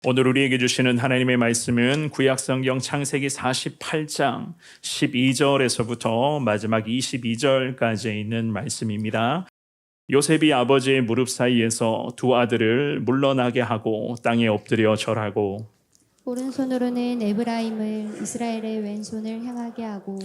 오늘 우리에게 주시는 하나님의 말씀은 구약성경 창세기 48장 12절에서부터 마지막 22절까지 있는 말씀입니다. 요셉이 아버지의 무릎 사이에서 두 아들을 물러나게 하고 땅에 엎드려 절하고 오른손으로는 에브라임을 이스라엘의 왼손을 향하게 하고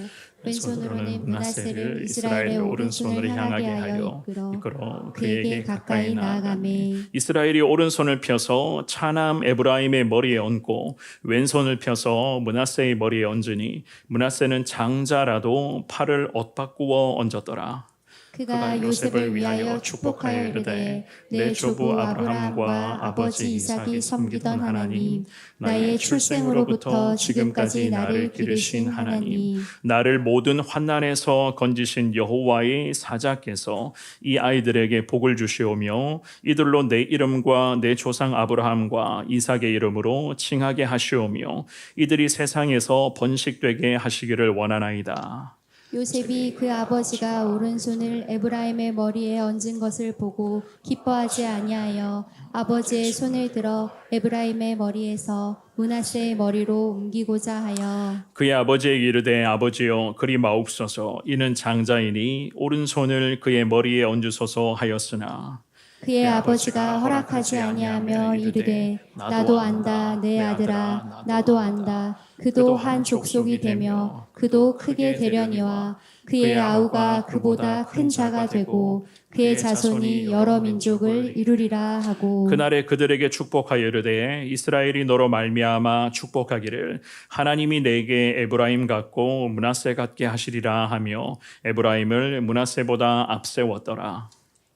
왼손으로는 므낫세를 이스라엘의 오른손을 향하게 하여 이끌어 그에게 가까이 나아가매. 이스라엘이 오른손을 펴서 차남 에브라임의 머리에 얹고 왼손을 펴서 므낫세의 머리에 얹으니 므낫세는 장자라도 팔을 엇바꾸어 얹었더라. 그가 요셉을 위하여 축복하여 이르되 내 조부 아브라함과 아버지 이삭이 섬기던 하나님, 나의 출생으로부터 지금까지 나를 기르신 하나님, 나를 모든 환난에서 건지신 여호와의 사자께서 이 아이들에게 복을 주시오며 이들로 내 이름과 내 조상 아브라함과 이삭의 이름으로 칭하게 하시오며 이들이 세상에서 번식되게 하시기를 원하나이다. 요셉이 그 아버지가 오른손을 에브라임의 머리에 얹은 것을 보고 기뻐하지 아니하여 아버지의 손을 들어 에브라임의 머리에서 므낫세의 머리로 옮기고자 하여 그의 아버지에게 이르되 아버지여 그리 마옵소서 이는 장자이니 오른손을 그의 머리에 얹으소서 하였으나 그의 아버지가 허락하지 아니하며 이르되 나도 안다 내 아들아 나도 안다. 그도 한 족속이 되며 그도 크게 되려니와 그의 아우가 그보다 큰 자가 되고 그의 자손이 여러 민족을 이루리라 하고 그날에 그들에게 축복하여 이르되 이스라엘이 너로 말미암아 축복하기를 하나님이 내게 에브라임 같고 므낫세 같게 하시리라 하며 에브라임을 므낫세보다 앞세웠더라.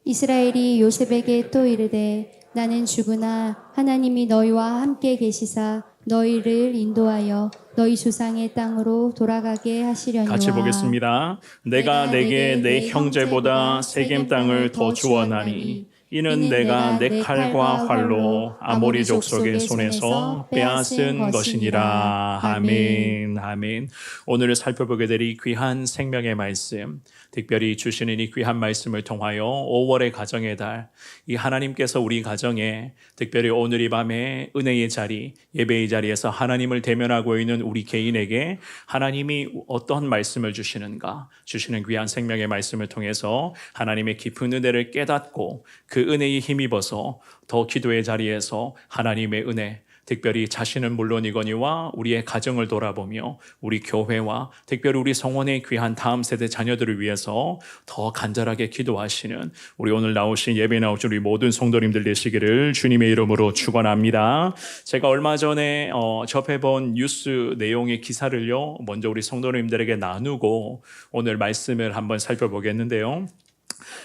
이스라엘이 요셉에게 또 이르되 나는 죽으나 하나님이 너희와 함께 계시사 너희를 인도하여 너희 조상의 땅으로 돌아가게 하시려니와. 같이 보겠습니다. 내가 내게 내 형제보다 세겜 땅을 더 주었나니 이는 내가 내 칼과 활로 아모리 족속의 손에서 빼앗은 것이니라. 아멘. 아멘. 오늘 살펴보게 될 이 귀한 생명의 말씀, 특별히 주시는 이 귀한 말씀을 통하여 5월의 가정의 달, 이 하나님께서 우리 가정에 특별히 오늘 이 밤에 은혜의 자리, 예배의 자리에서 하나님을 대면하고 있는 우리 개인에게 하나님이 어떤 말씀을 주시는가, 주시는 귀한 생명의 말씀을 통해서 하나님의 깊은 은혜를 깨닫고 그 은혜에 힘입어서 더 기도의 자리에서 하나님의 은혜, 특별히 자신은 물론이거니와 우리의 가정을 돌아보며 우리 교회와 특별히 우리 성원의 귀한 다음 세대 자녀들을 위해서 더 간절하게 기도하시는 우리 오늘 나오신 예배 나오신 우리 모든 성도님들 되시기를 주님의 이름으로 축원합니다. 제가 얼마 전에 접해본 뉴스 내용의 기사를요 먼저 우리 성도님들에게 나누고 오늘 말씀을 한번 살펴보겠는데요.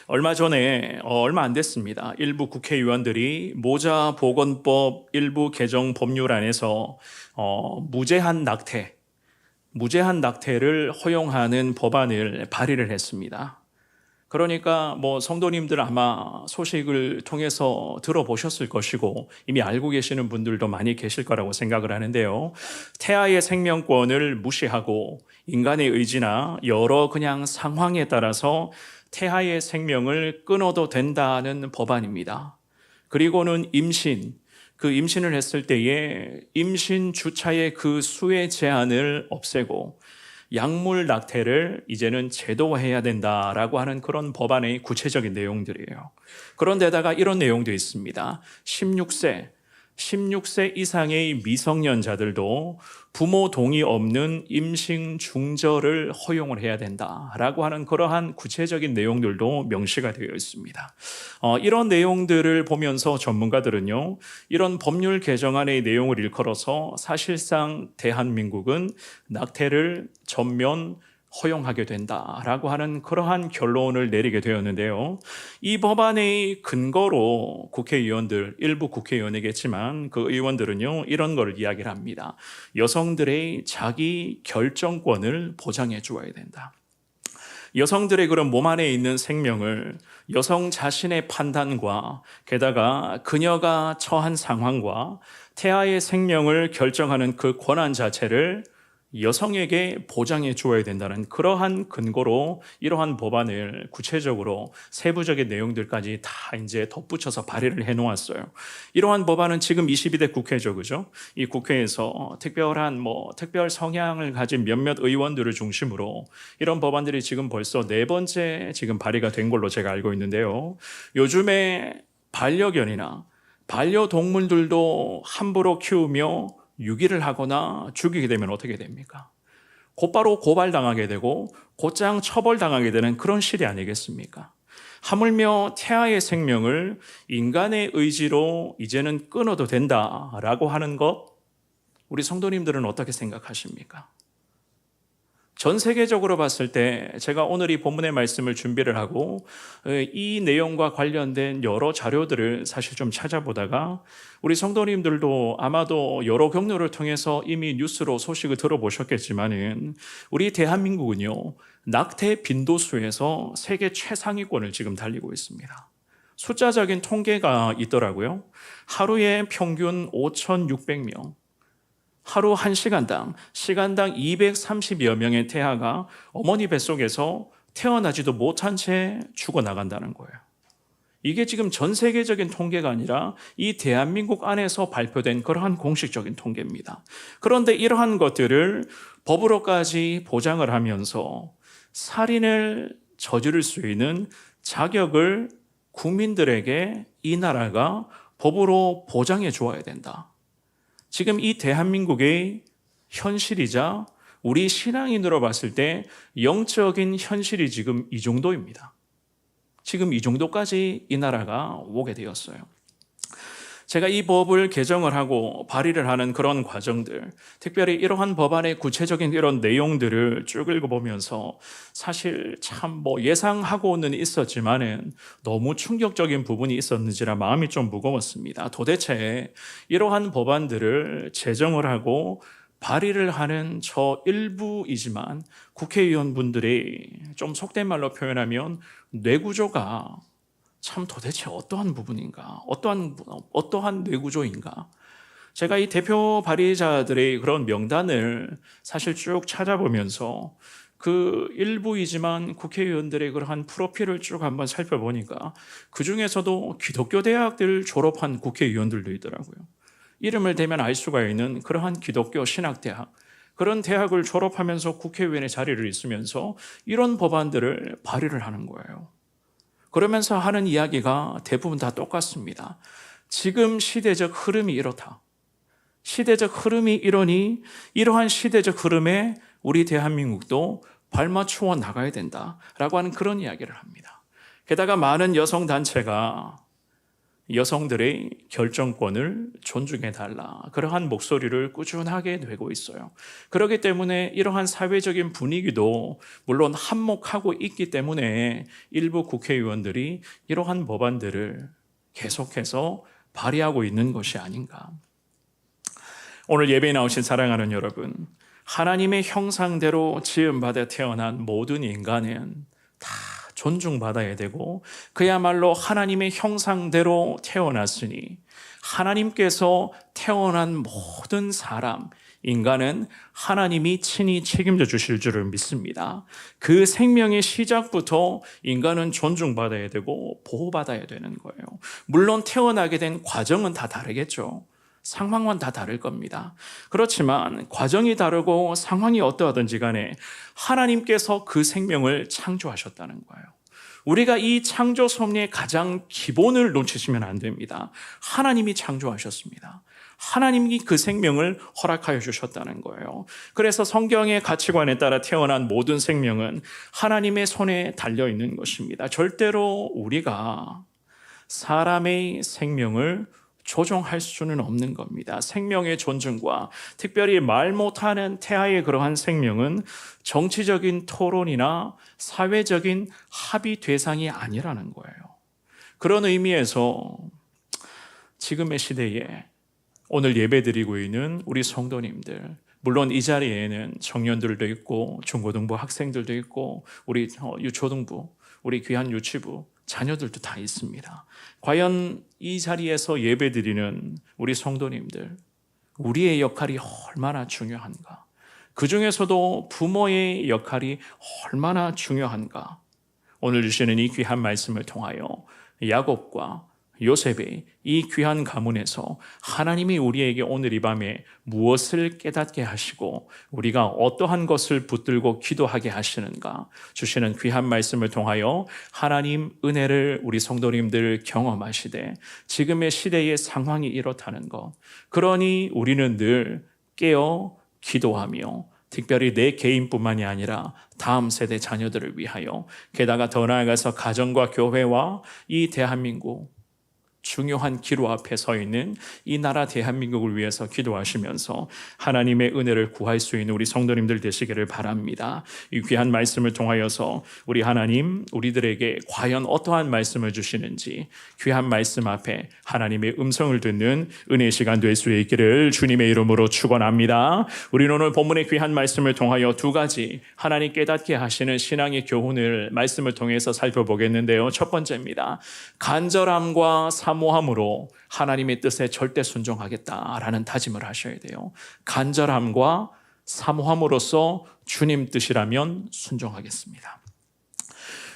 얼마 안 됐습니다. 일부 국회의원들이 모자보건법 일부 개정 법률안에서 무제한 낙태를 허용하는 법안을 발의를 했습니다. 그러니까 성도님들 아마 소식을 통해서 들어보셨을 것이고 이미 알고 계시는 분들도 많이 계실 거라고 생각을 하는데요. 태아의 생명권을 무시하고 인간의 의지나 여러 그냥 상황에 따라서 태아의 생명을 끊어도 된다는 법안입니다. 그리고는 그 임신을 했을 때에 임신 주차의 그 수의 제한을 없애고 약물 낙태를 이제는 제도화해야 된다라고 하는 그런 법안의 구체적인 내용들이에요. 그런데다가 이런 내용도 있습니다. 16세 이상의 미성년자들도 부모 동의 없는 임신 중절을 허용을 해야 된다라고 하는 그러한 구체적인 내용들도 명시가 되어 있습니다. 이런 내용들을 보면서 전문가들은요, 이런 법률 개정안의 내용을 일컬어서 사실상 대한민국은 낙태를 전면 허용하게 된다라고 하는 그러한 결론을 내리게 되었는데요. 이 법안의 근거로 일부 국회의원이겠지만 그 의원들은요 이런 걸 이야기를 합니다. 여성들의 자기 결정권을 보장해 주어야 된다. 여성들의 그런 몸 안에 있는 생명을 여성 자신의 판단과 게다가 그녀가 처한 상황과 태아의 생명을 결정하는 그 권한 자체를 여성에게 보장해 주어야 된다는 그러한 근거로 이러한 법안을 구체적으로 세부적인 내용들까지 다 이제 덧붙여서 발의를 해 놓았어요. 이러한 법안은 지금 22대 국회죠, 그죠? 이 국회에서 특별 성향을 가진 몇몇 의원들을 중심으로 이런 법안들이 지금 벌써 네 번째 지금 발의가 된 걸로 제가 알고 있는데요. 요즘에 반려견이나 반려동물들도 함부로 키우며 유기를 하거나 죽이게 되면 어떻게 됩니까? 곧바로 고발당하게 되고 곧장 처벌당하게 되는 그런 시대 아니겠습니까? 하물며 태아의 생명을 인간의 의지로 이제는 끊어도 된다라고 하는 것, 우리 성도님들은 어떻게 생각하십니까? 전 세계적으로 봤을 때 제가 오늘 이 본문의 말씀을 준비를 하고 이 내용과 관련된 여러 자료들을 사실 좀 찾아보다가 우리 성도님들도 아마도 여러 경로를 통해서 이미 뉴스로 소식을 들어보셨겠지만은 우리 대한민국은요, 낙태 빈도수에서 세계 최상위권을 지금 달리고 있습니다. 숫자적인 통계가 있더라고요. 하루에 평균 5,600명, 하루 1시간당 230여 명의 태아가 어머니 뱃속에서 태어나지도 못한 채 죽어나간다는 거예요. 이게 지금 전 세계적인 통계가 아니라 이 대한민국 안에서 발표된 그러한 공식적인 통계입니다. 그런데 이러한 것들을 법으로까지 보장을 하면서 살인을 저지를 수 있는 자격을 국민들에게 이 나라가 법으로 보장해 주어야 된다. 지금 이 대한민국의 현실이자 우리 신앙인으로 봤을 때 영적인 현실이 지금 이 정도입니다. 지금 이 정도까지 이 나라가 오게 되었어요. 제가 이 법을 개정을 하고 발의를 하는 그런 과정들, 특별히 이러한 법안의 구체적인 이런 내용들을 쭉 읽어보면서 사실 참 예상하고는 있었지만은 너무 충격적인 부분이 있었는지라 마음이 좀 무거웠습니다. 도대체 이러한 법안들을 제정을 하고 발의를 하는 저 일부이지만 국회의원분들이 좀 속된 말로 표현하면 뇌구조가 참 도대체 어떠한 부분인가? 어떠한 뇌구조인가? 제가 이 대표 발의자들의 그런 명단을 사실 쭉 찾아보면서 그 일부이지만 국회의원들의 그러한 프로필을 쭉 한번 살펴보니까 그 중에서도 기독교 대학들 졸업한 국회의원들도 있더라고요. 이름을 대면 알 수가 있는 그러한 기독교 신학대학, 그런 대학을 졸업하면서 국회의원의 자리를 있으면서 이런 법안들을 발의를 하는 거예요. 그러면서 하는 이야기가 대부분 다 똑같습니다. 지금 시대적 흐름이 이렇다. 시대적 흐름이 이러니 이러한 시대적 흐름에 우리 대한민국도 발맞추어 나가야 된다라고 하는 그런 이야기를 합니다. 게다가 많은 여성단체가 여성들의 결정권을 존중해달라, 그러한 목소리를 꾸준하게 내고 있어요. 그렇기 때문에 이러한 사회적인 분위기도 물론 한몫하고 있기 때문에 일부 국회의원들이 이러한 법안들을 계속해서 발의하고 있는 것이 아닌가. 오늘 예배에 나오신 사랑하는 여러분, 하나님의 형상대로 지음받아 태어난 모든 인간은 다 존중받아야 되고 그야말로 하나님의 형상대로 태어났으니 하나님께서 태어난 모든 사람, 인간은 하나님이 친히 책임져 주실 줄을 믿습니다. 그 생명의 시작부터 인간은 존중받아야 되고 보호받아야 되는 거예요. 물론 태어나게 된 과정은 다 다르겠죠. 상황만 다 다를 겁니다. 그렇지만 과정이 다르고 상황이 어떠하든지 간에 하나님께서 그 생명을 창조하셨다는 거예요. 우리가 이 창조 섭리의 가장 기본을 놓치시면 안 됩니다. 하나님이 창조하셨습니다. 하나님이 그 생명을 허락하여 주셨다는 거예요. 그래서 성경의 가치관에 따라 태어난 모든 생명은 하나님의 손에 달려 있는 것입니다. 절대로 우리가 사람의 생명을 조종할 수는 없는 겁니다. 생명의 존중과 특별히 말 못하는 태아의 그러한 생명은 정치적인 토론이나 사회적인 합의 대상이 아니라는 거예요. 그런 의미에서 지금의 시대에 오늘 예배드리고 있는 우리 성도님들, 물론 이 자리에는 청년들도 있고 중고등부 학생들도 있고 우리 유초등부, 우리 귀한 유치부 자녀들도 다 있습니다. 과연 이 자리에서 예배드리는 우리 성도님들, 우리의 역할이 얼마나 중요한가? 그 중에서도 부모의 역할이 얼마나 중요한가. 오늘 주시는 이 귀한 말씀을 통하여 야곱과 요셉의 이 귀한 가문에서 하나님이 우리에게 오늘 이 밤에 무엇을 깨닫게 하시고 우리가 어떠한 것을 붙들고 기도하게 하시는가 주시는 귀한 말씀을 통하여 하나님 은혜를 우리 성도님들 경험하시되 지금의 시대의 상황이 이렇다는 것, 그러니 우리는 늘 깨어 기도하며 특별히 내 개인뿐만이 아니라 다음 세대 자녀들을 위하여, 게다가 더 나아가서 가정과 교회와 이 대한민국 중요한 기로 앞에 서 있는 이 나라 대한민국을 위해서 기도하시면서 하나님의 은혜를 구할 수 있는 우리 성도님들 되시기를 바랍니다. 이 귀한 말씀을 통하여서 우리 하나님 우리들에게 과연 어떠한 말씀을 주시는지 귀한 말씀 앞에 하나님의 음성을 듣는 은혜의 시간 될 수 있기를 주님의 이름으로 축원합니다. 우리는 오늘 본문의 귀한 말씀을 통하여 두 가지 하나님 깨닫게 하시는 신앙의 교훈을 말씀을 통해서 살펴보겠는데요. 첫 번째입니다. 간절함과 사모함으로 하나님의 뜻에 절대 순종하겠다라는 다짐을 하셔야 돼요. 간절함과 사모함으로써 주님 뜻이라면 순종하겠습니다.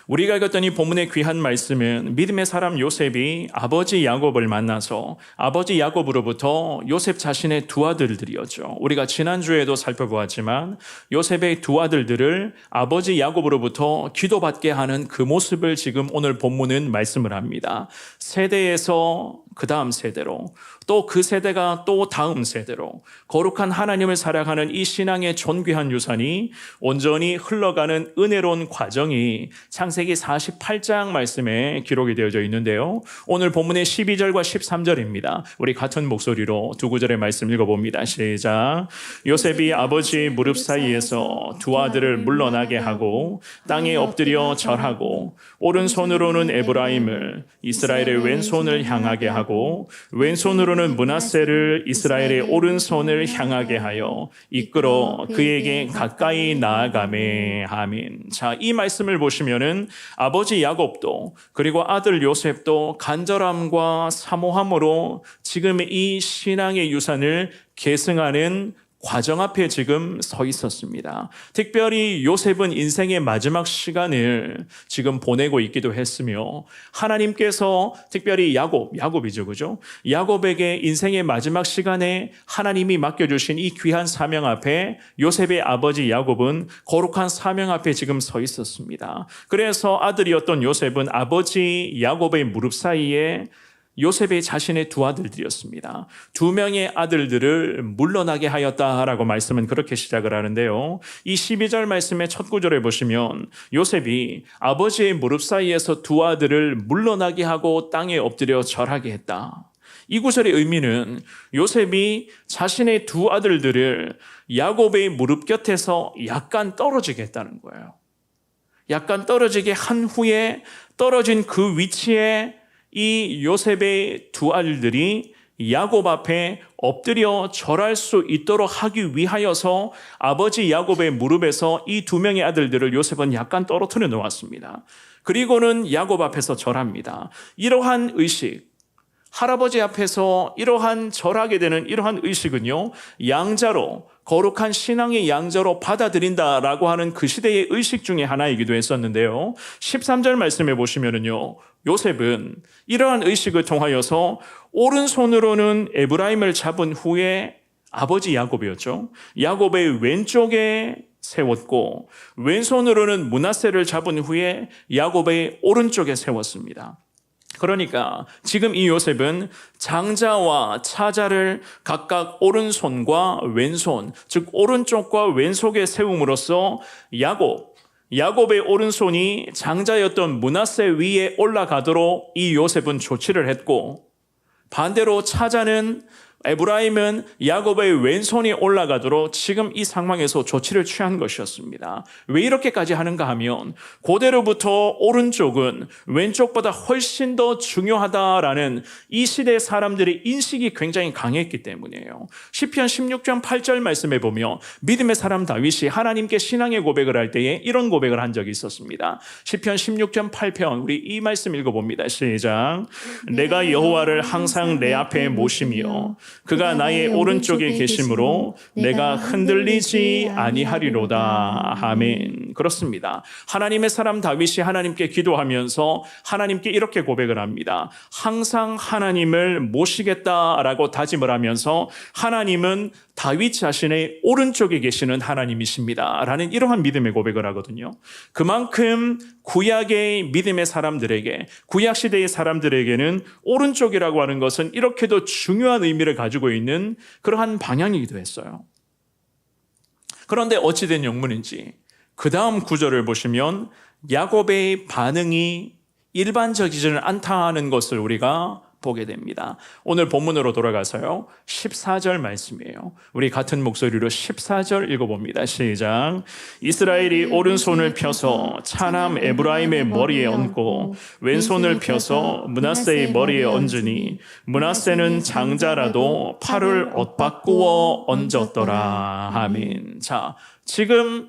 우리가 읽었던 이 본문의 귀한 말씀은 믿음의 사람 요셉이 아버지 야곱을 만나서 아버지 야곱으로부터 요셉 자신의 두 아들들이었죠. 우리가 지난주에도 살펴보았지만 요셉의 두 아들들을 아버지 야곱으로부터 기도받게 하는 그 모습을 지금 오늘 본문은 말씀을 합니다. 세대에서 그 다음 세대로, 또 그 세대가 또 다음 세대로 거룩한 하나님을 살아가는 이 신앙의 존귀한 유산이 온전히 흘러가는 은혜로운 과정이 창세기 48장 말씀에 기록이 되어져 있는데요. 오늘 본문의 12절과 13절입니다. 우리 같은 목소리로 두 구절의 말씀 읽어봅니다. 시작. 요셉이 아버지 무릎 사이에서 두 아들을 물러나게 하고 땅에 엎드려 절하고 오른손으로는 에브라임을 이스라엘의 왼손을 향하게 하고 왼손으로는 므낫세를 이스라엘의 오른손을 향하게 하여 이끌어 그에게 가까이 나아가매. 아멘. 자, 이 말씀을 보시면은 아버지 야곱도 그리고 아들 요셉도 간절함과 사모함으로 지금 이 신앙의 유산을 계승하는 과정 앞에 지금 서 있었습니다. 특별히 요셉은 인생의 마지막 시간을 지금 보내고 있기도 했으며 하나님께서 특별히 야곱이죠, 그죠? 야곱에게 인생의 마지막 시간에 하나님이 맡겨주신 이 귀한 사명 앞에 요셉의 아버지 야곱은 거룩한 사명 앞에 지금 서 있었습니다. 그래서 아들이었던 요셉은 아버지 야곱의 무릎 사이에 요셉의 자신의 두 아들들이었습니다. 두 명의 아들들을 물러나게 하였다라고 말씀은 그렇게 시작을 하는데요. 이 12절 말씀의 첫 구절에 보시면 요셉이 아버지의 무릎 사이에서 두 아들을 물러나게 하고 땅에 엎드려 절하게 했다. 이 구절의 의미는 요셉이 자신의 두 아들들을 야곱의 무릎 곁에서 약간 떨어지게 했다는 거예요. 약간 떨어지게 한 후에 떨어진 그 위치에 이 요셉의 두 아들들이 야곱 앞에 엎드려 절할 수 있도록 하기 위하여서 아버지 야곱의 무릎에서 이 두 명의 아들들을 요셉은 약간 떨어뜨려 놓았습니다. 그리고는 야곱 앞에서 절합니다. 이러한 의식, 할아버지 앞에서 이러한 절하게 되는 이러한 의식은요, 양자로 거룩한 신앙의 양자로 받아들인다라고 하는 그 시대의 의식 중에 하나이기도 했었는데요. 13절 말씀해 보시면은요, 요셉은 이러한 의식을 통하여서 오른손으로는 에브라임을 잡은 후에 아버지 야곱이었죠. 야곱의 왼쪽에 세웠고 왼손으로는 므낫세를 잡은 후에 야곱의 오른쪽에 세웠습니다. 그러니까 지금 이 요셉은 장자와 차자를 각각 오른손과 왼손, 즉 오른쪽과 왼쪽에 세움으로써 야곱의 오른손이 장자였던 므낫세 위에 올라가도록 이 요셉은 조치를 했고, 반대로 차자는 에브라임은 야곱의 왼손이 올라가도록 지금 이 상황에서 조치를 취한 것이었습니다. 왜 이렇게까지 하는가 하면 고대로부터 오른쪽은 왼쪽보다 훨씬 더 중요하다라는 이 시대 사람들의 인식이 굉장히 강했기 때문이에요. 시편 16장 8절 말씀에 보면 믿음의 사람 다윗이 하나님께 신앙의 고백을 할 때에 이런 고백을 한 적이 있었습니다. 시편 16장 8편 우리 이 말씀 읽어봅니다. 시작. 내가 여호와를 항상 내 앞에 모시며 그가 나의 오른쪽에 계심으로 내가 흔들리지 아니하리로다. 아멘. 그렇습니다. 하나님의 사람 다윗이 하나님께 기도하면서 하나님께 이렇게 고백을 합니다. 항상 하나님을 모시겠다라고 다짐을 하면서 하나님은 다윗 자신의 오른쪽에 계시는 하나님이십니다 라는 이러한 믿음의 고백을 하거든요. 그만큼 구약의 믿음의 사람들에게, 구약시대의 사람들에게는 오른쪽이라고 하는 것은 이렇게도 중요한 의미를 가지고 있는 그러한 방향이기도 했어요. 그런데 어찌된 영문인지 그 다음 구절을 보시면 야곱의 반응이 일반적이지는 않다는 것을 우리가 보게 됩니다. 오늘 본문으로 돌아가서요. 14절 말씀이에요. 우리 같은 목소리로 14절 읽어봅니다. 시작. 이스라엘이 오른손을 펴서 차남 에브라임의 머리에 얹고 왼손을 펴서 므낫세의 머리에 얹으니 므낫세는 장자라도 팔을 엇바꾸어 얹었더라. 아멘. 자, 지금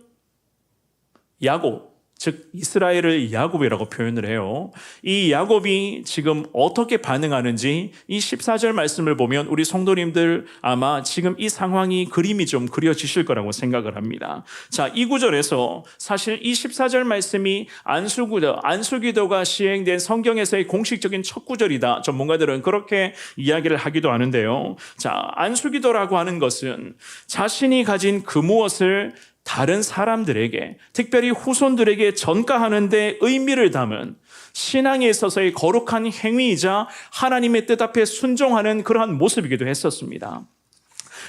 야곱, 즉 이스라엘을 야곱이라고 표현을 해요. 이 야곱이 지금 어떻게 반응하는지 이 14절 말씀을 보면 우리 성도님들 아마 지금 이 상황이 그림이 좀 그려지실 거라고 생각을 합니다. 자, 이 구절에서 사실 이 14절 말씀이 안수기도가 시행된 성경에서의 공식적인 첫 구절이다. 전문가들은 그렇게 이야기를 하기도 하는데요. 자, 안수기도라고 하는 것은 자신이 가진 그 무엇을 다른 사람들에게, 특별히 후손들에게 전가하는 데 의미를 담은 신앙에 있어서의 거룩한 행위이자 하나님의 뜻 앞에 순종하는 그러한 모습이기도 했었습니다.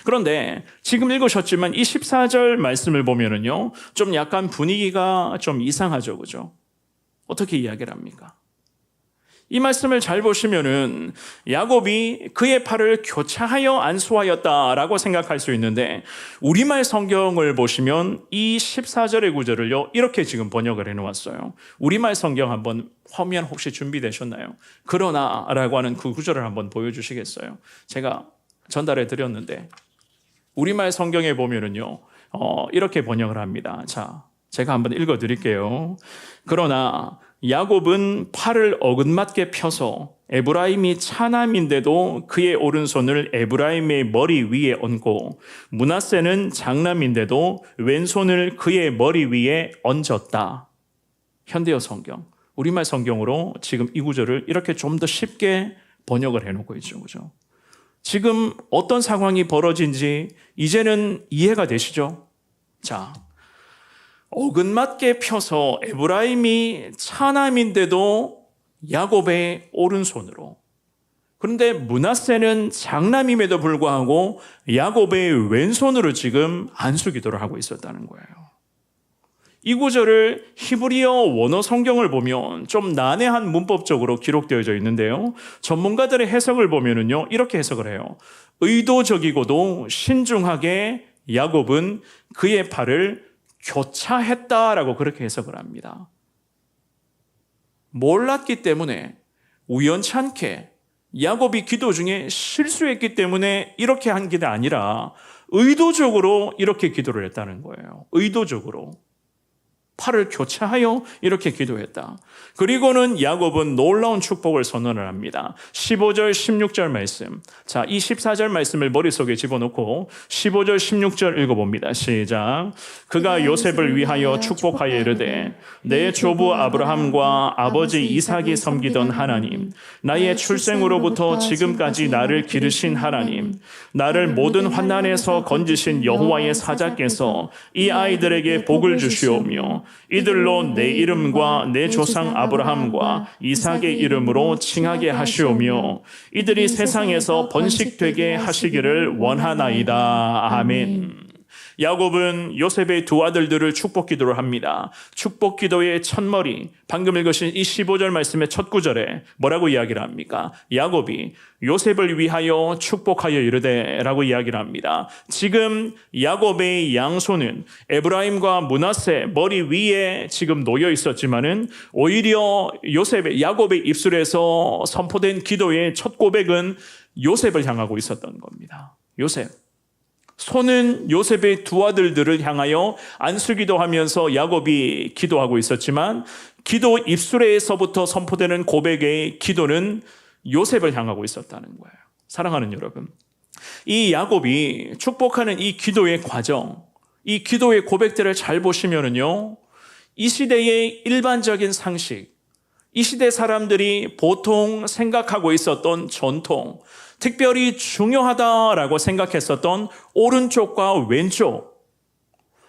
그런데 지금 읽으셨지만 이 14절 말씀을 보면은요, 좀 약간 분위기가 좀 이상하죠, 그죠? 어떻게 이야기를 합니까? 이 말씀을 잘 보시면은 야곱이 그의 팔을 교차하여 안수하였다라고 생각할 수 있는데 우리말 성경을 보시면 이 14절의 구절을요 이렇게 지금 번역을 해놓았어요. 우리말 성경 한번 화면 혹시 준비되셨나요? 그러나라고 하는 그 구절을 한번 보여주시겠어요? 제가 전달해 드렸는데 우리말 성경에 보면은요 이렇게 번역을 합니다. 자, 제가 한번 읽어 드릴게요. 그러나 야곱은 팔을 어긋맞게 펴서 에브라임이 차남인데도 그의 오른손을 에브라임의 머리 위에 얹고 므낫세는 장남인데도 왼손을 그의 머리 위에 얹었다. 현대어 성경, 우리말 성경으로 지금 이 구절을 이렇게 좀 더 쉽게 번역을 해놓고 있죠. 그죠? 지금 어떤 상황이 벌어진지 이제는 이해가 되시죠? 자, 어긋맞게 펴서 에브라임이 차남인데도 야곱의 오른손으로, 그런데 므낫세는 장남임에도 불구하고 야곱의 왼손으로 지금 안수기도를 하고 있었다는 거예요. 이 구절을 히브리어 원어 성경을 보면 좀 난해한 문법적으로 기록되어져 있는데요. 전문가들의 해석을 보면은요, 이렇게 해석을 해요. 의도적이고도 신중하게 야곱은 그의 팔을 교차했다라고 그렇게 해석을 합니다. 몰랐기 때문에 우연치 않게 야곱이 기도 중에 실수했기 때문에 이렇게 한 게 아니라 의도적으로 이렇게 기도를 했다는 거예요. 의도적으로. 팔을 교차하여 이렇게 기도했다. 그리고는 야곱은 놀라운 축복을 선언을 합니다. 15절, 16절 말씀. 자, 이 14절 말씀을 머릿속에 집어넣고 15절, 16절 읽어봅니다. 시작. 그가 요셉을 위하여 축복하여 이르되 내 조부 아브라함과 아버지 이삭이 섬기던 하나님, 나의 출생으로부터 지금까지 나를 기르신 하나님, 나를 모든 환난에서 건지신 여호와의 사자께서 이 아이들에게 복을 주시오며 이들로 내 이름과 내 조상 아브라함과 이삭의 이름으로 칭하게 하시오며 이들이 세상에서 번식되게 하시기를 원하나이다. 아멘. 야곱은 요셉의 두 아들들을 축복 기도를 합니다. 축복 기도의 첫머리, 방금 읽으신 이 15절 말씀의 첫 구절에 뭐라고 이야기를 합니까? 야곱이 요셉을 위하여 축복하여 이르되 라고 이야기를 합니다. 지금 야곱의 양손은 에브라임과 므낫세 머리 위에 지금 놓여 있었지만은 오히려 야곱의 입술에서 선포된 기도의 첫 고백은 요셉을 향하고 있었던 겁니다. 요셉. 손은 요셉의 두 아들들을 향하여 안수기도 하면서 야곱이 기도하고 있었지만 기도 입술에서부터 선포되는 고백의 기도는 요셉을 향하고 있었다는 거예요. 사랑하는 여러분, 이 야곱이 축복하는 이 기도의 과정, 이 기도의 고백들을 잘 보시면은요, 이 시대의 일반적인 상식, 이 시대 사람들이 보통 생각하고 있었던 전통, 특별히 중요하다라고 생각했었던 오른쪽과 왼쪽,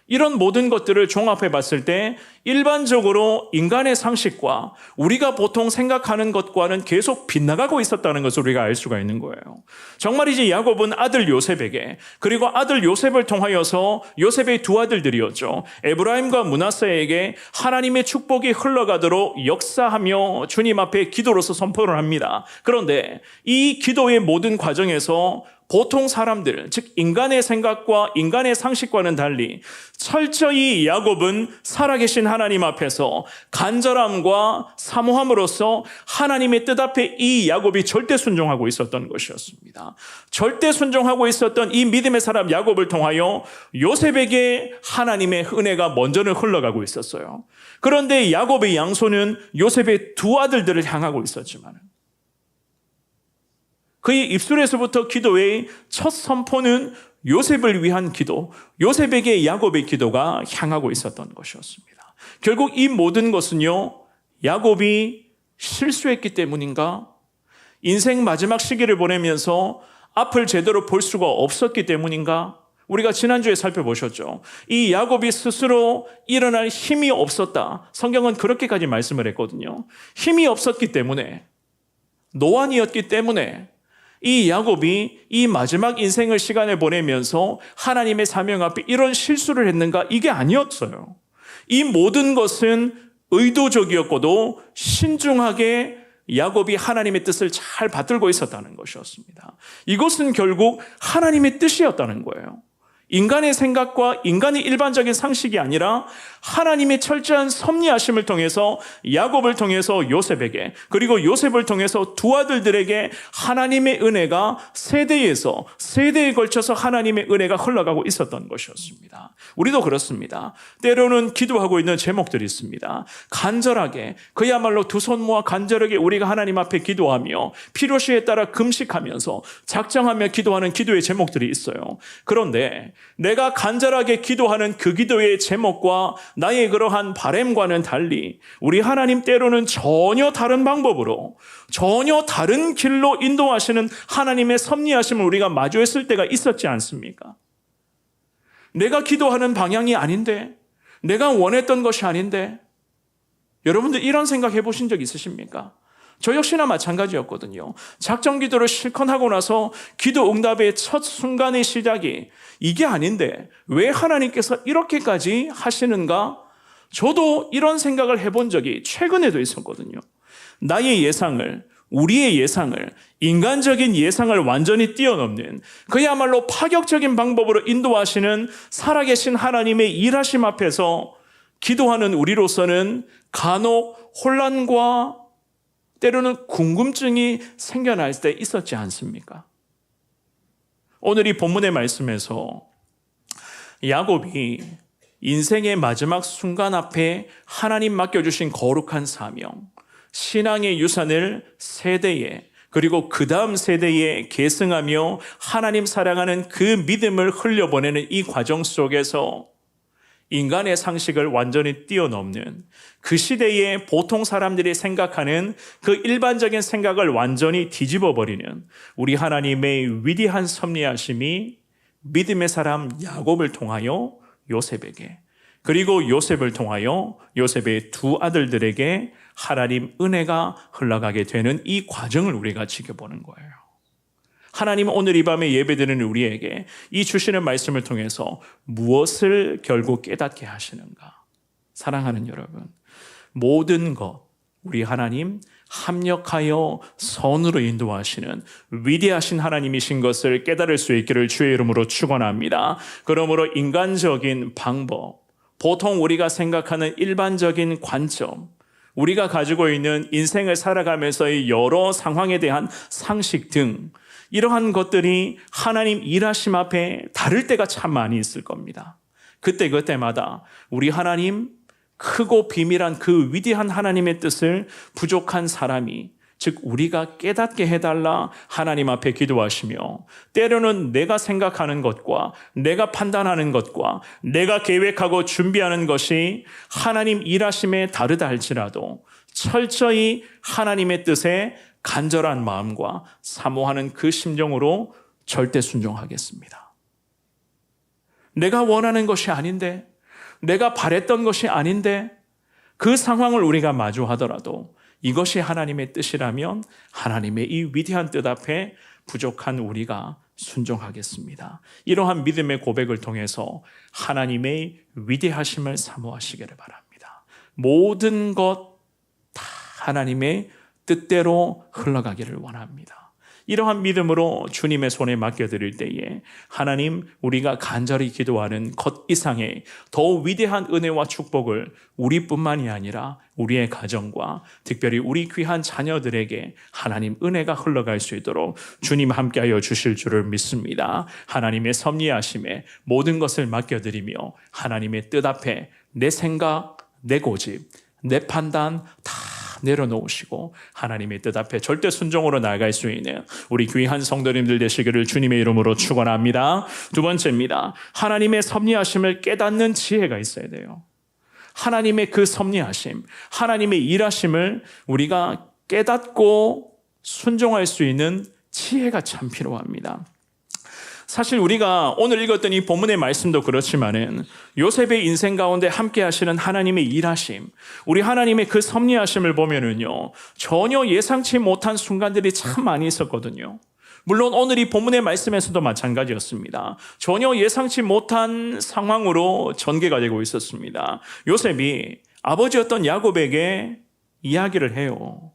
이런 모든 것들을 종합해 봤을 때 일반적으로 인간의 상식과 우리가 보통 생각하는 것과는 계속 빗나가고 있었다는 것을 우리가 알 수가 있는 거예요. 정말이지 야곱은 아들 요셉에게, 그리고 아들 요셉을 통하여서 요셉의 두 아들들이었죠, 에브라임과 므낫세에게 하나님의 축복이 흘러가도록 역사하며 주님 앞에 기도로서 선포를 합니다. 그런데 이 기도의 모든 과정에서 보통 사람들, 즉 인간의 생각과 인간의 상식과는 달리 철저히 야곱은 살아계신 하나님 앞에서 간절함과 사모함으로써 하나님의 뜻 앞에 이 야곱이 절대 순종하고 있었던 것이었습니다. 절대 순종하고 있었던 이 믿음의 사람 야곱을 통하여 요셉에게 하나님의 은혜가 먼저는 흘러가고 있었어요. 그런데 야곱의 양손은 요셉의 두 아들들을 향하고 있었지만 그의 입술에서부터 기도의 첫 선포는 요셉을 위한 기도, 요셉에게 야곱의 기도가 향하고 있었던 것이었습니다. 결국 이 모든 것은요, 야곱이 실수했기 때문인가? 인생 마지막 시기를 보내면서 앞을 제대로 볼 수가 없었기 때문인가? 우리가 지난주에 살펴보셨죠. 이 야곱이 스스로 일어날 힘이 없었다. 성경은 그렇게까지 말씀을 했거든요. 힘이 없었기 때문에, 노안이었기 때문에 이 야곱이 이 마지막 인생을 시간을 보내면서 하나님의 사명 앞에 이런 실수를 했는가? 이게 아니었어요. 이 모든 것은 의도적이었고도 신중하게 야곱이 하나님의 뜻을 잘 받들고 있었다는 것이었습니다. 이것은 결국 하나님의 뜻이었다는 거예요. 인간의 생각과 인간의 일반적인 상식이 아니라 하나님의 철저한 섭리하심을 통해서 야곱을 통해서 요셉에게, 그리고 요셉을 통해서 두 아들들에게 하나님의 은혜가 세대에서 세대에 걸쳐서 하나님의 은혜가 흘러가고 있었던 것이었습니다. 우리도 그렇습니다. 때로는 기도하고 있는 제목들이 있습니다. 간절하게, 그야말로 두 손 모아 간절하게 우리가 하나님 앞에 기도하며 필요시에 따라 금식하면서 작정하며 기도하는 기도의 제목들이 있어요. 그런데 내가 간절하게 기도하는 그 기도의 제목과 나의 그러한 바램과는 달리 우리 하나님 때로는 전혀 다른 방법으로, 전혀 다른 길로 인도하시는 하나님의 섭리하심을 우리가 마주했을 때가 있었지 않습니까? 내가 기도하는 방향이 아닌데, 내가 원했던 것이 아닌데, 여러분들 이런 생각 해보신 적 있으십니까? 저 역시나 마찬가지였거든요. 작정 기도를 실컷 하고 나서 기도 응답의 첫 순간의 시작이 이게 아닌데 왜 하나님께서 이렇게까지 하시는가? 저도 이런 생각을 해본 적이 최근에도 있었거든요. 나의 예상을, 우리의 예상을, 인간적인 예상을 완전히 뛰어넘는 그야말로 파격적인 방법으로 인도하시는 살아계신 하나님의 일하심 앞에서 기도하는 우리로서는 간혹 혼란과 때로는 궁금증이 생겨날 때 있었지 않습니까? 오늘 이 본문의 말씀에서 야곱이 인생의 마지막 순간 앞에 하나님 맡겨주신 거룩한 사명, 신앙의 유산을 세대에, 그리고 그 다음 세대에 계승하며 하나님 사랑하는 그 믿음을 흘려보내는 이 과정 속에서 인간의 상식을 완전히 뛰어넘는, 그 시대에 보통 사람들이 생각하는 그 일반적인 생각을 완전히 뒤집어버리는 우리 하나님의 위대한 섭리하심이 믿음의 사람 야곱을 통하여 요셉에게, 그리고 요셉을 통하여 요셉의 두 아들들에게 하나님 은혜가 흘러가게 되는 이 과정을 우리가 지켜보는 거예요. 하나님은 오늘 이 밤에 예배드리는 우리에게 이 주시는 말씀을 통해서 무엇을 결국 깨닫게 하시는가? 사랑하는 여러분, 모든 것 우리 하나님 합력하여 선으로 인도하시는 위대하신 하나님이신 것을 깨달을 수 있기를 주의 이름으로 축원합니다. 그러므로 인간적인 방법, 보통 우리가 생각하는 일반적인 관점, 우리가 가지고 있는 인생을 살아가면서의 여러 상황에 대한 상식 등 이러한 것들이 하나님 일하심 앞에 다를 때가 참 많이 있을 겁니다. 그때마다 우리 하나님 크고 비밀한 그 위대한 하나님의 뜻을 부족한 사람이, 즉 우리가 깨닫게 해달라 하나님 앞에 기도하시며, 때로는 내가 생각하는 것과 내가 판단하는 것과 내가 계획하고 준비하는 것이 하나님 일하심에 다르다 할지라도 철저히 하나님의 뜻에 간절한 마음과 사모하는 그 심정으로 절대 순종하겠습니다. 내가 원하는 것이 아닌데, 내가 바랬던 것이 아닌데, 그 상황을 우리가 마주하더라도 이것이 하나님의 뜻이라면 하나님의 이 위대한 뜻 앞에 부족한 우리가 순종하겠습니다. 이러한 믿음의 고백을 통해서 하나님의 위대하심을 사모하시기를 바랍니다. 모든 것 다 하나님의 뜻대로 흘러가기를 원합니다. 이러한 믿음으로 주님의 손에 맡겨드릴 때에 하나님, 우리가 간절히 기도하는 것 이상의 더 위대한 은혜와 축복을 우리뿐만이 아니라 우리의 가정과 특별히 우리 귀한 자녀들에게 하나님 은혜가 흘러갈 수 있도록 주님 함께하여 주실 줄을 믿습니다. 하나님의 섭리하심에 모든 것을 맡겨드리며 하나님의 뜻 앞에 내 생각, 내 고집, 내 판단 다 내려놓으시고 하나님의 뜻 앞에 절대 순종으로 나아갈 수 있는 우리 귀한 성도님들 되시기를 주님의 이름으로 축원합니다. 두 번째입니다. 하나님의 섭리하심을 깨닫는 지혜가 있어야 돼요. 하나님의 그 섭리하심, 하나님의 일하심을 우리가 깨닫고 순종할 수 있는 지혜가 참 필요합니다. 사실 우리가 오늘 읽었던 이 본문의 말씀도 그렇지만은 요셉의 인생 가운데 함께 하시는 하나님의 일하심, 우리 하나님의 그 섭리하심을 보면은요, 전혀 예상치 못한 순간들이 참 많이 있었거든요. 물론 오늘 이 본문의 말씀에서도 마찬가지였습니다. 전혀 예상치 못한 상황으로 전개가 되고 있었습니다. 요셉이 아버지였던 야곱에게 이야기를 해요.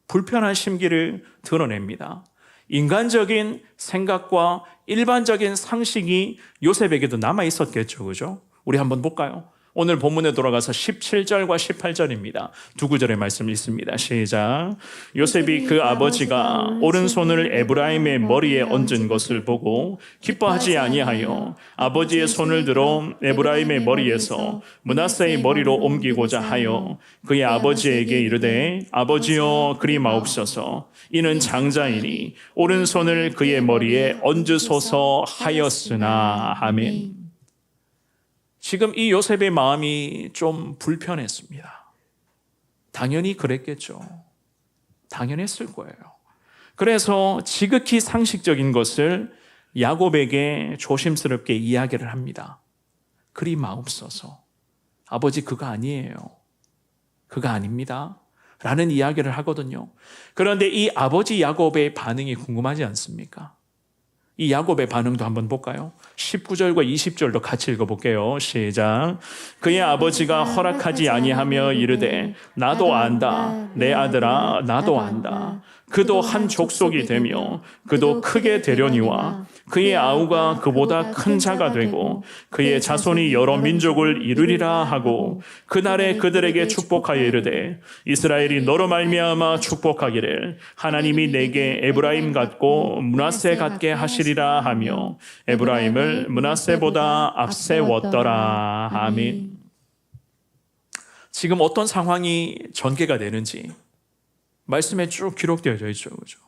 불편한 심기를 드러냅니다. 인간적인 생각과 일반적인 상식이 요셉에게도 남아 있었겠죠, 그죠? 우리 한번 볼까요? 오늘 본문에 돌아가서 17절과 18절입니다. 두 구절의 말씀 읽습니다. 시작. 요셉이 그 아버지가 오른손을 에브라임의 머리에 얹은 것을 보고 기뻐하지 아니하여 아버지의 손을 들어 에브라임의 머리에서 므낫세의 머리로 옮기고자 하여 그의 아버지에게 이르되 아버지여 그리 마옵소서. 이는 장자이니 오른손을 그의 머리에 얹으소서 하였으나. 아멘. 지금 이 요셉의 마음이 좀 불편했습니다. 당연히 그랬겠죠. 당연했을 거예요. 그래서 지극히 상식적인 것을 야곱에게 조심스럽게 이야기를 합니다. 그리 마옵소서. 아버지 그거 아니에요. 그거 아닙니다. 라는 이야기를 하거든요. 그런데 이 아버지 야곱의 반응이 궁금하지 않습니까? 이 야곱의 반응도 한번 볼까요? 19절과 20절도 같이 읽어볼게요. 시작. 그의 아버지가 허락하지 아니하며 이르되 나도 안다. 내 아들아 나도 안다. 그도 한 족속이 되며 그도 크게 되려니와 그의 아우가 그보다 큰 자가 되고 그의 자손이 여러 민족을 이루리라 하고 그날에 그들에게 축복하여 이르되 이스라엘이 너로 말미암아 축복하기를 하나님이 내게 에브라임 같고 므낫세 같게 하시리라 하며 에브라임을 므낫세보다 앞세웠더라. 아멘. 지금 어떤 상황이 전개가 되는지 말씀에 쭉 기록되어져 있죠. 그죠?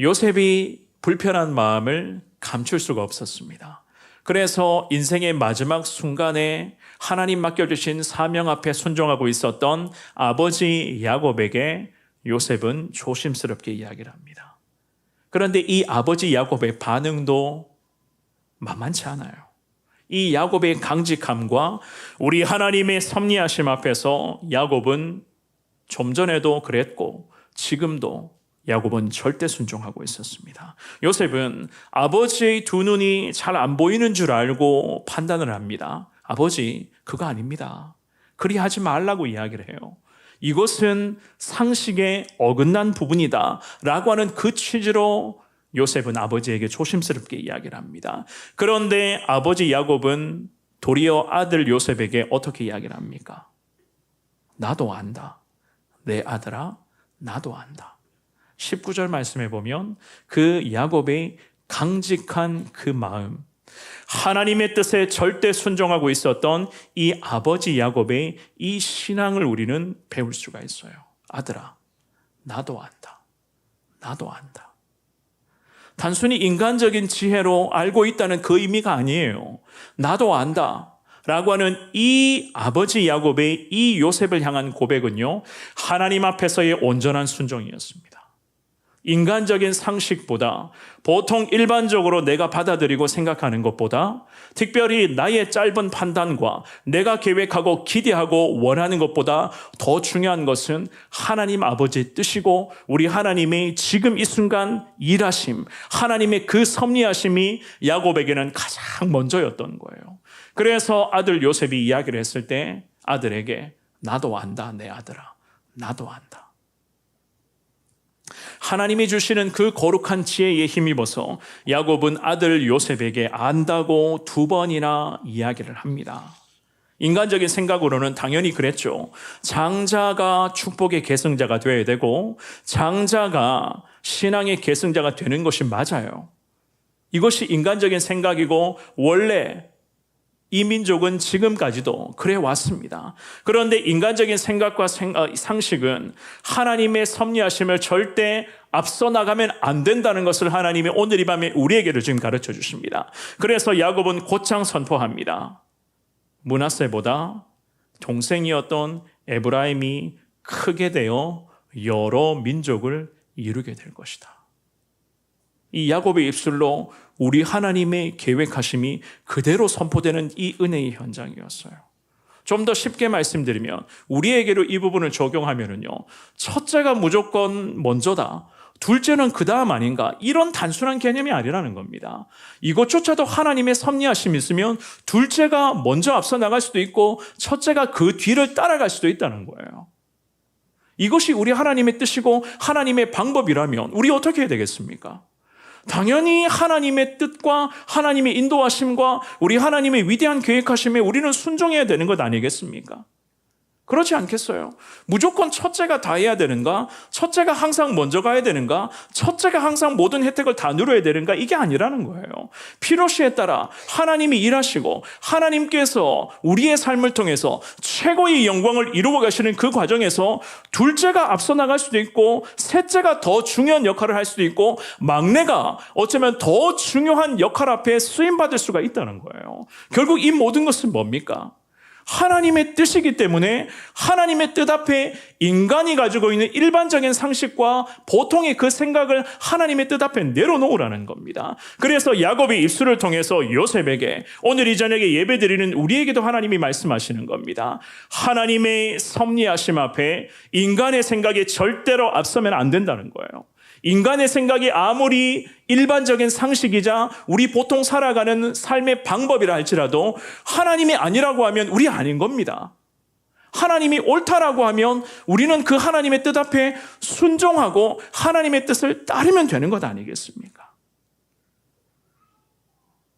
요셉이 불편한 마음을 감출 수가 없었습니다. 그래서 인생의 마지막 순간에 하나님 맡겨주신 사명 앞에 순종하고 있었던 아버지 야곱에게 요셉은 조심스럽게 이야기를 합니다. 그런데 이 아버지 야곱의 반응도 만만치 않아요. 이 야곱의 강직함과 우리 하나님의 섭리하심 앞에서 야곱은 좀 전에도 그랬고 지금도 야곱은 절대 순종하고 있었습니다. 요셉은 아버지의 두 눈이 잘 안 보이는 줄 알고 판단을 합니다. 아버지, 그거 아닙니다. 그리 하지 말라고 이야기를 해요. 이것은 상식에 어긋난 부분이다 라고 하는 그 취지로 요셉은 아버지에게 조심스럽게 이야기를 합니다. 그런데 아버지 야곱은 도리어 아들 요셉에게 어떻게 이야기를 합니까? 나도 안다. 내 아들아, 나도 안다. 19절 말씀에 보면 그 야곱의 강직한 그 마음, 하나님의 뜻에 절대 순종하고 있었던 이 아버지 야곱의 이 신앙을 우리는 배울 수가 있어요. 아들아, 나도 안다. 나도 안다. 단순히 인간적인 지혜로 알고 있다는 그 의미가 아니에요. 나도 안다 라고 하는 이 아버지 야곱의 이 요셉을 향한 고백은요, 하나님 앞에서의 온전한 순종이었습니다. 인간적인 상식보다, 보통 일반적으로 내가 받아들이고 생각하는 것보다, 특별히 나의 짧은 판단과 내가 계획하고 기대하고 원하는 것보다 더 중요한 것은 하나님 아버지의 뜻이고 우리 하나님의 지금 이 순간 일하심, 하나님의 그 섭리하심이 야곱에게는 가장 먼저였던 거예요. 그래서 아들 요셉이 이야기를 했을 때 아들에게 나도 안다, 내 아들아, 나도 안다. 하나님이 주시는 그 거룩한 지혜에 힘입어서 야곱은 아들 요셉에게 안다고 2번이나 이야기를 합니다. 인간적인 생각으로는 당연히 그랬죠. 장자가 축복의 계승자가 되어야 되고 장자가 신앙의 계승자가 되는 것이 맞아요. 이것이 인간적인 생각이고 원래 이 민족은 지금까지도 그래 왔습니다. 그런데 인간적인 생각과 상식은 하나님의 섭리하심을 절대 앞서 나가면 안 된다는 것을 하나님이 오늘 이 밤에 우리에게도 지금 가르쳐 주십니다. 그래서 야곱은 곧장 선포합니다. 므낫세보다 동생이었던 에브라임이 크게 되어 여러 민족을 이루게 될 것이다. 이 야곱의 입술로 우리 하나님의 계획하심이 그대로 선포되는 이 은혜의 현장이었어요. 좀 더 쉽게 말씀드리면 우리에게로 이 부분을 적용하면은요, 첫째가 무조건 먼저다, 둘째는 그 다음 아닌가, 이런 단순한 개념이 아니라는 겁니다. 이것조차도 하나님의 섭리하심이 있으면 둘째가 먼저 앞서 나갈 수도 있고 첫째가 그 뒤를 따라갈 수도 있다는 거예요. 이것이 우리 하나님의 뜻이고 하나님의 방법이라면 우리 어떻게 해야 되겠습니까? 당연히 하나님의 뜻과 하나님의 인도하심과 우리 하나님의 위대한 계획하심에 우리는 순종해야 되는 것 아니겠습니까? 그렇지 않겠어요? 무조건 첫째가 다 해야 되는가? 첫째가 항상 먼저 가야 되는가? 첫째가 항상 모든 혜택을 다 누려야 되는가? 이게 아니라는 거예요. 필요시에 따라 하나님이 일하시고 하나님께서 우리의 삶을 통해서 최고의 영광을 이루어 가시는 그 과정에서 둘째가 앞서 나갈 수도 있고 셋째가 더 중요한 역할을 할 수도 있고 막내가 어쩌면 더 중요한 역할 앞에 쓰임받을 수가 있다는 거예요. 결국 이 모든 것은 뭡니까? 하나님의 뜻이기 때문에 하나님의 뜻 앞에 인간이 가지고 있는 일반적인 상식과 보통의 그 생각을 하나님의 뜻 앞에 내려놓으라는 겁니다. 그래서 야곱의 입술을 통해서 요셉에게 오늘 이 저녁에 예배드리는 우리에게도 하나님이 말씀하시는 겁니다. 하나님의 섭리하심 앞에 인간의 생각이 절대로 앞서면 안 된다는 거예요. 인간의 생각이 아무리 일반적인 상식이자 우리 보통 살아가는 삶의 방법이라 할지라도 하나님이 아니라고 하면 우리 아닌 겁니다. 하나님이 옳다라고 하면 우리는 그 하나님의 뜻 앞에 순종하고 하나님의 뜻을 따르면 되는 것 아니겠습니까?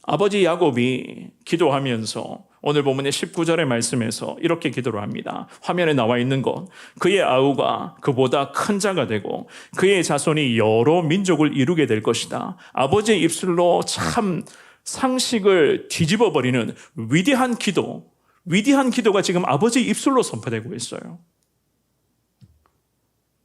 아버지 야곱이 기도하면서 오늘 본문의 19절의 말씀에서 이렇게 기도를 합니다. 화면에 나와 있는 것, 그의 아우가 그보다 큰 자가 되고 그의 자손이 여러 민족을 이루게 될 것이다. 아버지의 입술로 참 상식을 뒤집어버리는 위대한 기도가 지금 아버지의 입술로 선포되고 있어요.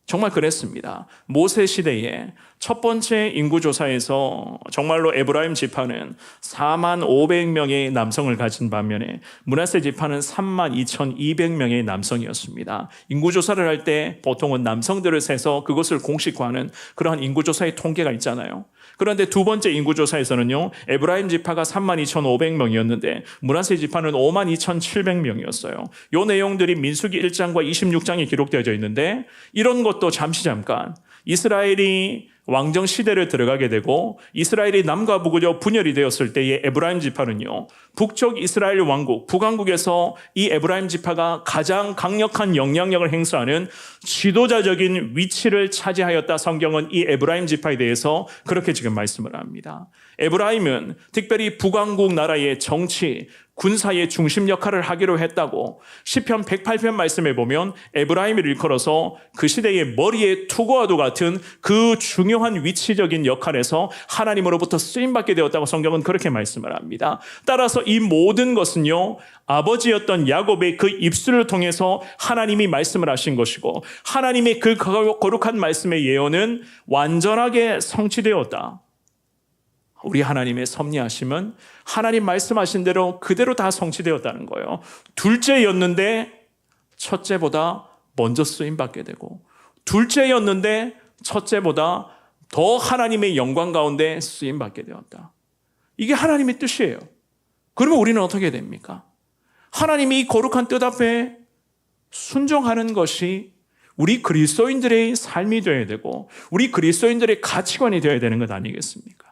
정말 그랬습니다. 모세 시대에 첫 번째 인구조사에서 정말로 에브라임 지파는 42,500명의 남성을 가진 반면에 므낫세 지파는 32,200명의 남성이었습니다. 인구조사를 할 때 보통은 남성들을 세서 그것을 공식화하는 그러한 인구조사의 통계가 있잖아요. 그런데 두 번째 인구조사에서는요, 에브라임 지파가 32,500명이었는데 므낫세 지파는 52,700명이었어요. 이 내용들이 민수기 1장과 26장에 기록되어져 있는데 이런 것도 잠깐 이스라엘이 왕정 시대를 들어가게 되고 이스라엘이 남과 북으로 분열이 되었을 때의 에브라임 지파는요, 북쪽 이스라엘 왕국 북왕국에서 이 에브라임 지파가 가장 강력한 영향력을 행사하는 지도자적인 위치를 차지하였다. 성경은 이 에브라임 지파에 대해서 그렇게 지금 말씀을 합니다. 에브라임은 특별히 북왕국 나라의 정치 군사의 중심 역할을 하기로 했다고 시편 108편 말씀에 보면 에브라임을 일컬어서 그 시대의 머리에 투구와도 같은 그 중요한 위치적인 역할에서 하나님으로부터 쓰임받게 되었다고 성경은 그렇게 말씀을 합니다. 따라서 이 모든 것은요, 아버지였던 야곱의 그 입술을 통해서 하나님이 말씀을 하신 것이고 하나님의 그 거룩한 말씀의 예언은 완전하게 성취되었다. 우리 하나님의 섭리하심은 하나님 말씀하신 대로 그대로 다 성취되었다는 거예요. 둘째였는데 첫째보다 먼저 쓰임받게 되고, 둘째였는데 첫째보다 더 하나님의 영광 가운데 쓰임받게 되었다. 이게 하나님의 뜻이에요. 그러면 우리는 어떻게 됩니까? 하나님이 이 거룩한 뜻 앞에 순종하는 것이 우리 그리스도인들의 삶이 되어야 되고 우리 그리스도인들의 가치관이 되어야 되는 것 아니겠습니까?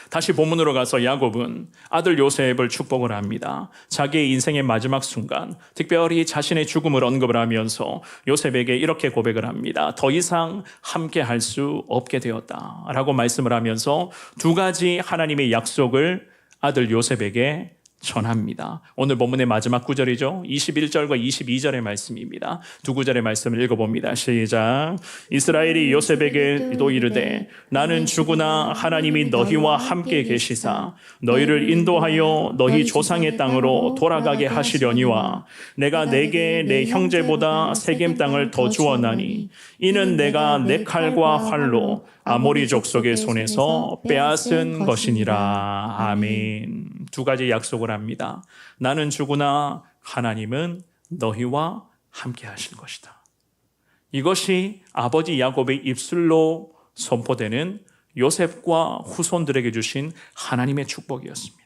다시 본문으로 가서 야곱은 아들 요셉을 축복을 합니다. 자기의 인생의 마지막 순간, 특별히 자신의 죽음을 언급을 하면서 요셉에게 이렇게 고백을 합니다. 더 이상 함께 할 수 없게 되었다라고 말씀을 하면서 두 가지 하나님의 약속을 아들 요셉에게 전합니다. 오늘 본문의 마지막 구절이죠. 21절과 22절의 말씀입니다. 두 구절의 말씀을 읽어봅니다. 시작. 이스라엘이 요셉에게 또 이르되 나는 죽으나 하나님이 너희와 함께 계시사 너희를 인도하여 너희 조상의 땅으로 돌아가게 하시려니와 내가 내게 내 형제보다 세겜 땅을 더 주었나니 이는 내가 내 칼과 활로 아모리 족속의 손에서 빼앗은 것이니라. 아멘. 두 가지 약속을 합니다. 나는 죽으나 하나님은 너희와 함께 하실 것이다. 이것이 아버지 야곱의 입술로 선포되는 요셉과 후손들에게 주신 하나님의 축복이었습니다.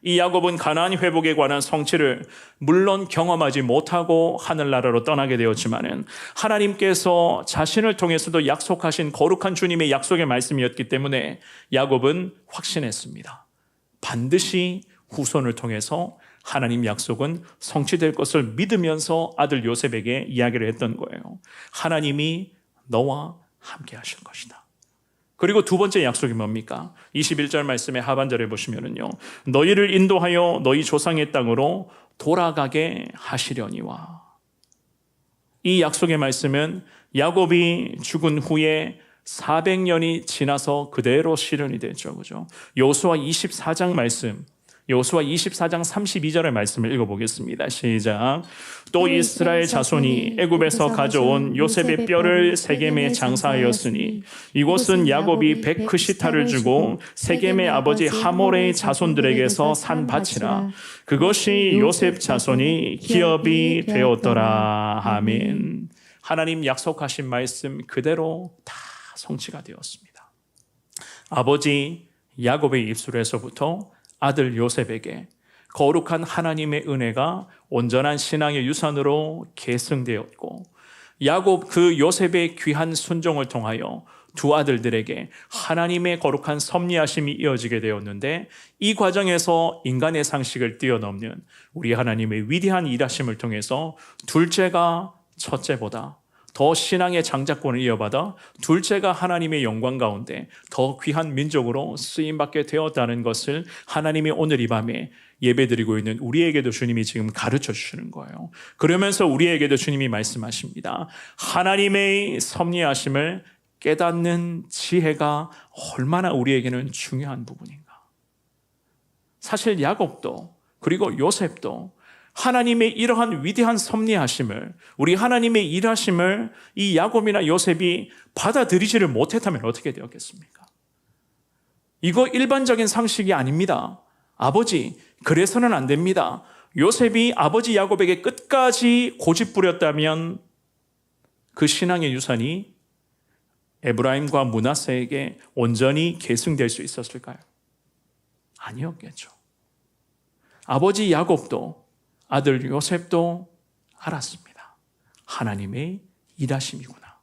이 야곱은 가나안 회복에 관한 성취를 물론 경험하지 못하고 하늘나라로 떠나게 되었지만은 하나님께서 자신을 통해서도 약속하신 거룩한 주님의 약속의 말씀이었기 때문에 야곱은 확신했습니다. 반드시 후손을 통해서 하나님 약속은 성취될 것을 믿으면서 아들 요셉에게 이야기를 했던 거예요. 하나님이 너와 함께 하실 것이다. 그리고 두 번째 약속이 뭡니까? 21절 말씀의 하반절에 보시면은요, 너희를 인도하여 너희 조상의 땅으로 돌아가게 하시려니와. 이 약속의 말씀은 야곱이 죽은 후에 400년이 지나서 그대로 실현이 됐죠. 그죠? 여호수아 24장 말씀, 여호수아 24장 32절의 말씀을 읽어보겠습니다. 시작. 또 이스라엘 자손이 애굽에서 가져온 요셉의 뼈를 세겜에 장사하였으니 이곳은 야곱이 백크시타를 주고 세겜의 아버지 하몰의 자손들에게서 산 밭이라. 그것이 요셉 자손이 기업이 되었더라. 아멘. 하나님 약속하신 말씀 그대로 다 성취가 되었습니다. 아버지 야곱의 입술에서부터 아들 요셉에게 거룩한 하나님의 은혜가 온전한 신앙의 유산으로 계승되었고, 야곱 그 요셉의 귀한 순종을 통하여 두 아들들에게 하나님의 거룩한 섭리하심이 이어지게 되었는데, 이 과정에서 인간의 상식을 뛰어넘는 우리 하나님의 위대한 일하심을 통해서 둘째가 첫째보다 더 신앙의 장자권을 이어받아 둘째가 하나님의 영광 가운데 더 귀한 민족으로 쓰임받게 되었다는 것을 하나님이 오늘 이 밤에 예배드리고 있는 우리에게도 주님이 지금 가르쳐 주시는 거예요. 그러면서 우리에게도 주님이 말씀하십니다. 하나님의 섭리하심을 깨닫는 지혜가 얼마나 우리에게는 중요한 부분인가. 사실 야곱도 그리고 요셉도 하나님의 이러한 위대한 섭리하심을, 우리 하나님의 일하심을 이 야곱이나 요셉이 받아들이지를 못했다면 어떻게 되었겠습니까? 이거 일반적인 상식이 아닙니다. 아버지, 그래서는 안 됩니다. 요셉이 아버지 야곱에게 끝까지 고집부렸다면 그 신앙의 유산이 에브라임과 므낫세에게 온전히 계승될 수 있었을까요? 아니었겠죠. 아버지 야곱도 아들 요셉도 알았습니다. 하나님의 일하심이구나.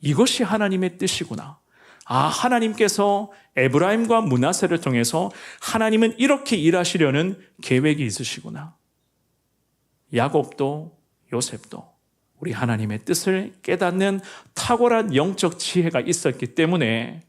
이것이 하나님의 뜻이구나. 하나님께서 에브라임과 므낫세를 통해서 하나님은 이렇게 일하시려는 계획이 있으시구나. 야곱도 요셉도 우리 하나님의 뜻을 깨닫는 탁월한 영적 지혜가 있었기 때문에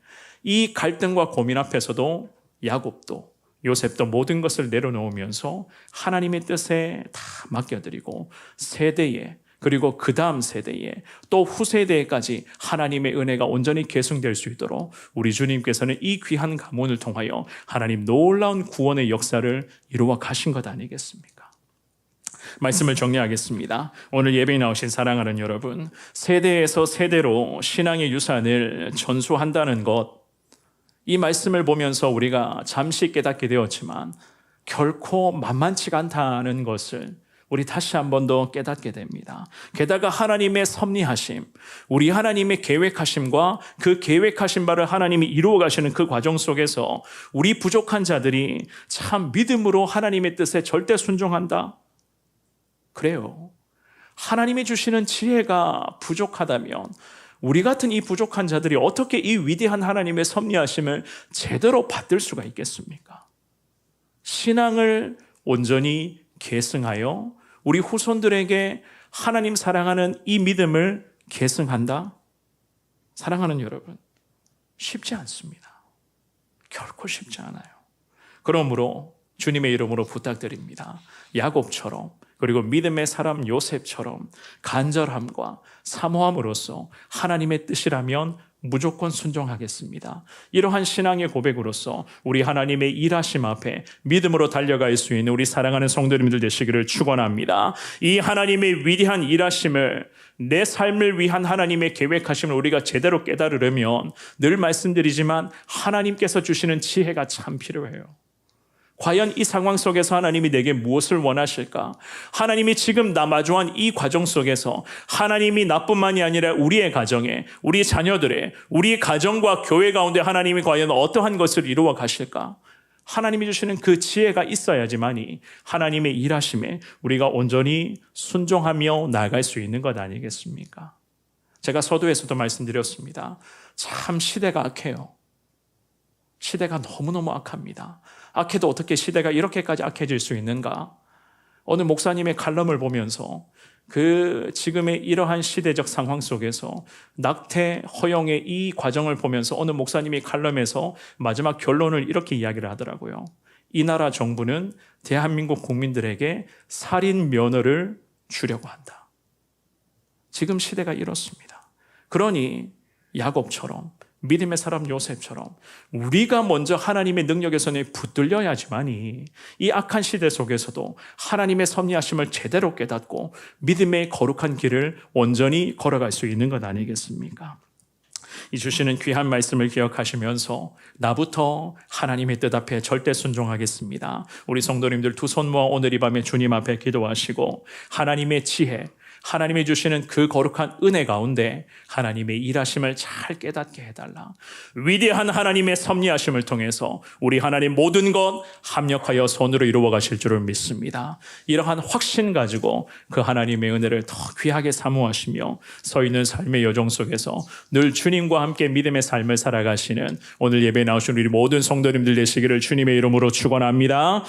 이 갈등과 고민 앞에서도 야곱도 요셉도 모든 것을 내려놓으면서 하나님의 뜻에 다 맡겨드리고 세대에, 그리고 그 다음 세대에, 또 후세대까지 하나님의 은혜가 온전히 계승될 수 있도록 우리 주님께서는 이 귀한 가문을 통하여 하나님 놀라운 구원의 역사를 이루어 가신 것 아니겠습니까? 말씀을 정리하겠습니다. 오늘 예배에 나오신 사랑하는 여러분, 세대에서 세대로 신앙의 유산을 전수한다는 것, 이 말씀을 보면서 우리가 잠시 깨닫게 되었지만 결코 만만치가 않다는 것을 우리 다시 한 번 더 깨닫게 됩니다. 게다가 하나님의 섭리하심, 우리 하나님의 계획하심과 그 계획하신 바를 하나님이 이루어 가시는 그 과정 속에서 우리 부족한 자들이 참 믿음으로 하나님의 뜻에 절대 순종한다? 그래요. 하나님이 주시는 지혜가 부족하다면 우리 같은 이 부족한 자들이 어떻게 이 위대한 하나님의 섭리하심을 제대로 받들 수가 있겠습니까? 신앙을 온전히 계승하여 우리 후손들에게 하나님 사랑하는 이 믿음을 계승한다? 사랑하는 여러분, 쉽지 않습니다. 결코 쉽지 않아요. 그러므로 주님의 이름으로 부탁드립니다. 야곱처럼, 그리고 믿음의 사람 요셉처럼 간절함과 사모함으로써 하나님의 뜻이라면 무조건 순종하겠습니다. 이러한 신앙의 고백으로서 우리 하나님의 일하심 앞에 믿음으로 달려갈 수 있는 우리 사랑하는 성도님들 되시기를 축원합니다. 이 하나님의 위대한 일하심을, 내 삶을 위한 하나님의 계획하심을 우리가 제대로 깨달으려면 늘 말씀드리지만 하나님께서 주시는 지혜가 참 필요해요. 과연 이 상황 속에서 하나님이 내게 무엇을 원하실까? 하나님이 지금 나 마주한 이 과정 속에서 하나님이 나뿐만이 아니라 우리의 가정에, 우리 자녀들의, 우리 가정과 교회 가운데 하나님이 과연 어떠한 것을 이루어 가실까? 하나님이 주시는 그 지혜가 있어야지만이 하나님의 일하심에 우리가 온전히 순종하며 나아갈 수 있는 것 아니겠습니까? 제가 서두에서도 말씀드렸습니다. 참 시대가 악해요. 시대가 너무너무 악합니다. 악해도 어떻게 시대가 이렇게까지 악해질 수 있는가? 어느 목사님의 칼럼을 보면서 그 지금의 이러한 시대적 상황 속에서 낙태 허용의 이 과정을 보면서 어느 목사님이 칼럼에서 마지막 결론을 이렇게 이야기를 하더라고요. 이 나라 정부는 대한민국 국민들에게 살인 면허를 주려고 한다. 지금 시대가 이렇습니다. 그러니 야곱처럼, 믿음의 사람 요셉처럼 우리가 먼저 하나님의 능력의 손에 붙들려야지만이 이 악한 시대 속에서도 하나님의 섭리하심을 제대로 깨닫고 믿음의 거룩한 길을 온전히 걸어갈 수 있는 것 아니겠습니까? 이 주시는 귀한 말씀을 기억하시면서 나부터 하나님의 뜻 앞에 절대 순종하겠습니다. 우리 성도님들 두 손 모아 오늘 이 밤에 주님 앞에 기도하시고 하나님의 지혜, 하나님이 주시는 그 거룩한 은혜 가운데 하나님의 일하심을 잘 깨닫게 해달라. 위대한 하나님의 섭리하심을 통해서 우리 하나님 모든 것 합력하여 손으로 이루어 가실 줄을 믿습니다. 이러한 확신 가지고 그 하나님의 은혜를 더 귀하게 사모하시며 서 있는 삶의 여정 속에서 늘 주님과 함께 믿음의 삶을 살아가시는 오늘 예배에 나오신 우리 모든 성도님들 되시기를 주님의 이름으로 축원합니다.